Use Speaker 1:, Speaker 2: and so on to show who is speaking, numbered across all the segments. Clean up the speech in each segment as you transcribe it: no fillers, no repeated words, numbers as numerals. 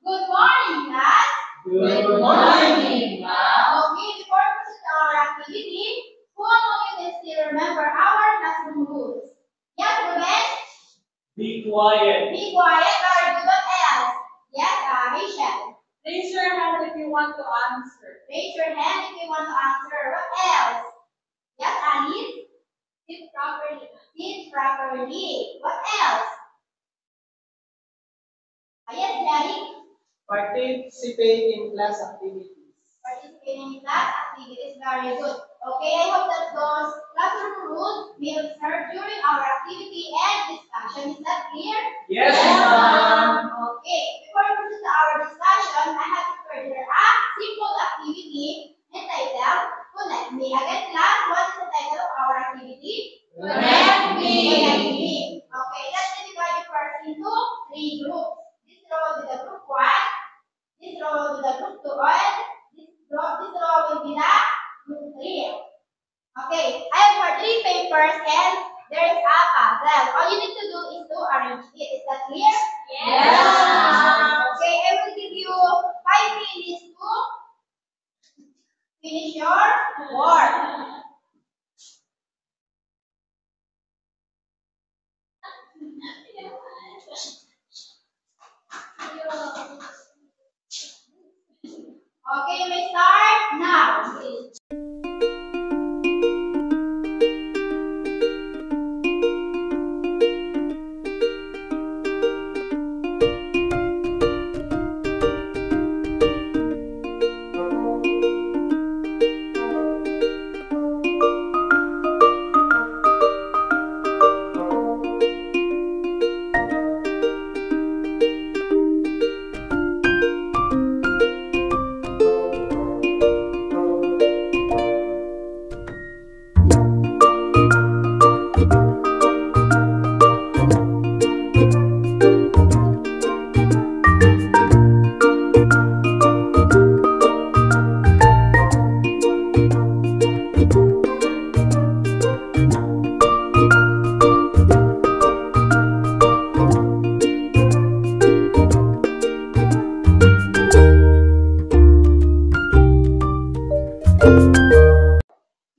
Speaker 1: Good morning, class.
Speaker 2: Good morning, class.
Speaker 1: Okay, before we proceed to our activity, who among you can still remember our classroom rules? Yes, Ruben?
Speaker 2: Be quiet.
Speaker 1: Be quiet. Very good. What else? Yes, Rachel.
Speaker 3: Raise your hand if you want to answer.
Speaker 1: Raise your hand if you want to answer. What else? Yes, Alice?
Speaker 3: Sit properly.
Speaker 1: Sit properly. What else? Yes, Jerry?
Speaker 2: Participate in class activities.
Speaker 1: Participating in class activities. Very good. Okay, I hope that those classroom rules will serve during our activity and discussion. Is that clear?
Speaker 2: Yes, ma'am.
Speaker 1: Okay, before we proceed to our discussion, I have prepared here a simple activity entitled Connect Me. Again, class, what is the title of our activity?
Speaker 3: Connect Me.
Speaker 1: Connect Me. Okay, let's divide it first into three groups. This row will be the group 1, this row will be the group 2, and this row will be the group 3. Okay, I have here 3 papers and there is a puzzle. All you need to do is to arrange it. Is that clear?
Speaker 3: Yes.
Speaker 1: Okay, I will give you 5 minutes to finish your work. Okay, you may start now.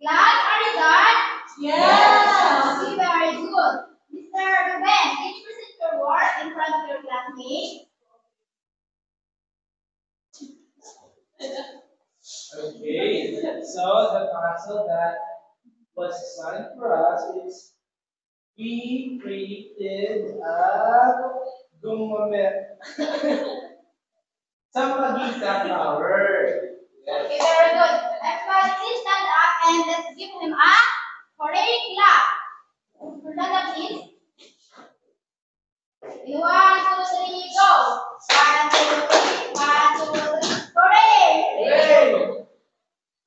Speaker 1: Class, are you done?
Speaker 3: Yes.
Speaker 1: Okay, very good. Mr. Ruben, can you present your work in front of your classmates?
Speaker 2: Okay, so the puzzle that was assigned for us is we created a gumamit Sampaguita flower.
Speaker 1: Okay,
Speaker 2: Yes.
Speaker 1: very good. Everybody, please stand up and let's give him a hooray clap. Stand up, please. In 1, 2, 3, go. 1, 2, 3. 1, 2, 3. Hooray!
Speaker 2: Yay!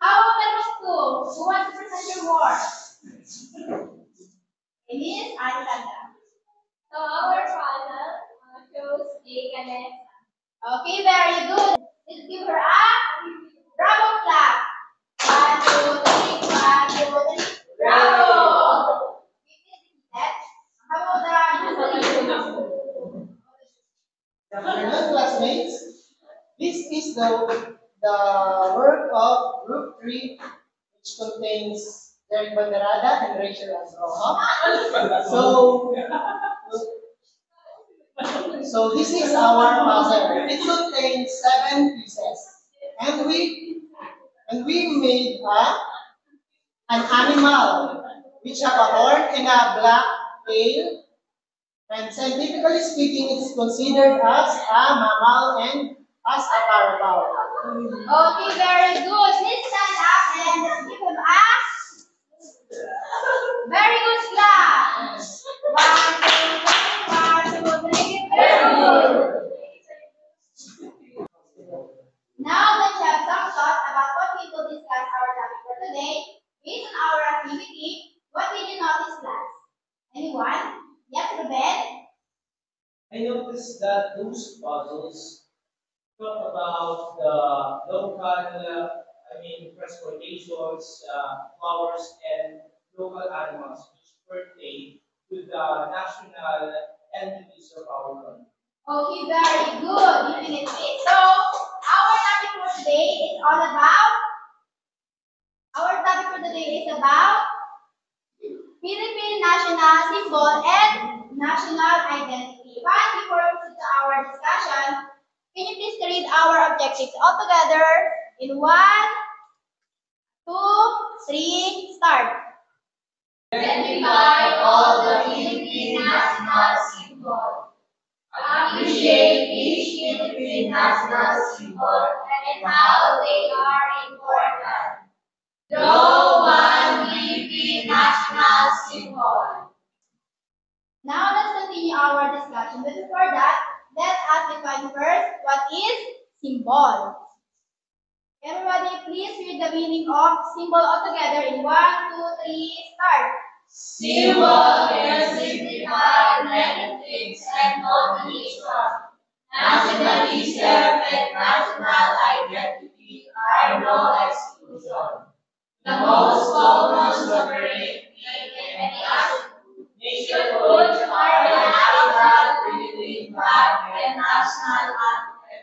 Speaker 1: How about the group 2? Who wants to present your work? Miss Alexandra.
Speaker 3: So our panel shows a connection.
Speaker 1: Okay, very good. Let's give her a bravo clap. 1, 2, 3. 1, 2, 3. Bravo! How about the
Speaker 4: Good afternoon, classmates. This is the work of Group 3, which contains Derek Banderada and Rachel Asroha. So this is our puzzle. It contains 7 pieces, and we made an animal which have a horn and a black tail. And scientifically speaking, it's considered as a mammal and as a carabao.
Speaker 1: Okay, very good. Please stand up and let's give him a very good clap. 1, 2, 3. 1, 2, 3. Very good. Now that you have some thoughts about what we will discuss our topic for today, based on our activity, what did you notice, class? Anyone? Yes, Ruben?
Speaker 2: I noticed that those puzzles talk about the local, transportations, flowers, and local animals which pertain to the national entities of our country.
Speaker 1: Okay, very good. You think it is symbol and national identity. But before we proceed to our discussion, can you please read our objectives all together in 1, 2, 3, start.
Speaker 3: Identify all the Philippine national symbols. Appreciate each Philippine national symbol and how they are important. Draw one Philippine national symbol.
Speaker 1: Now let's continue our discussion. But before that, let us define first what is symbol. Everybody, please read the meaning of symbol altogether in 1, 2, 3, start.
Speaker 3: Symbol can signify many things and combination. Nationalism and national identity are no exclusion. The most common separate and nationhood are the national Philippine flag and national anthem.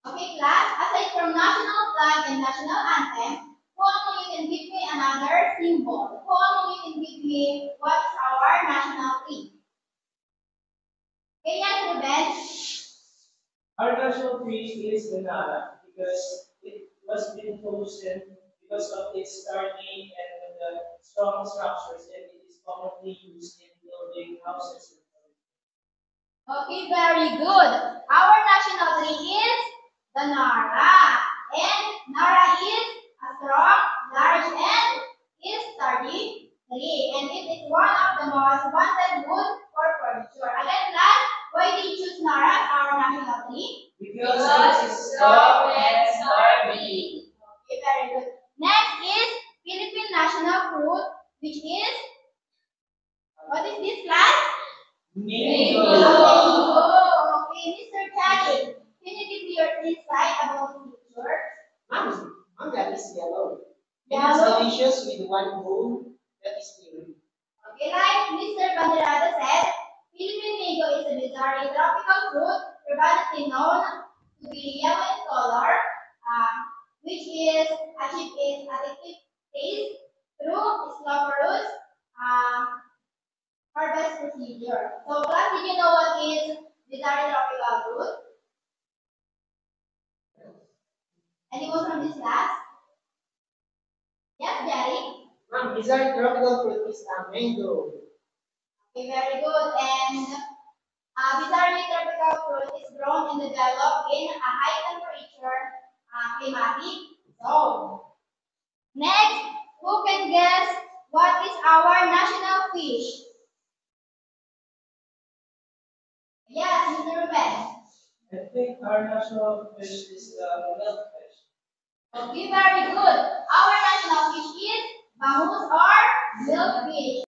Speaker 1: Okay, class, aside from national flag and national anthem, who among you can give me another symbol? Who among you can give me what is our national tree? Okay, yes, Ruben.
Speaker 2: Our national tree is the Nara because it was been chosen because of its sturdy and the strong structures, and it is commonly used in building houses.
Speaker 1: Okay, very good. Our national tree is the Nara. And Nara is a strong, large, and is sturdy tree. And it is one of the most wanted wood for furniture. Again, class, why did you choose Nara as our national tree?
Speaker 3: Because it is strong and sturdy.
Speaker 1: Okay, very good. Next is Philippine national fruit, which is, what is this, class?
Speaker 3: Mango.
Speaker 1: Okay, Mr. Charlie, can you give me your insight about the picture?
Speaker 4: Manga is yellow. It is
Speaker 1: Yellow.
Speaker 4: delicious with one bone that is green.
Speaker 1: Okay, like Mr. Banderada said, Philippine mango is a bizarre tropical fruit predominantly known to be yellow in color, which is achieved its addictive taste through slow-roast harvest procedure. So, class, did you know what is bizarre tropical fruit? Anyone from this class? Yes, Jerry?
Speaker 4: Ma'am, dessert tropical fruit is a mango.
Speaker 1: Okay, very good. And bizarre tropical fruit is grown and developed in a high temperature climatic zone. Next, who can guess what is our national fish? Yes, Mr. Ruben.
Speaker 2: I think our national fish is the milkfish.
Speaker 1: Okay, very good. Our national fish is bangus or milkfish.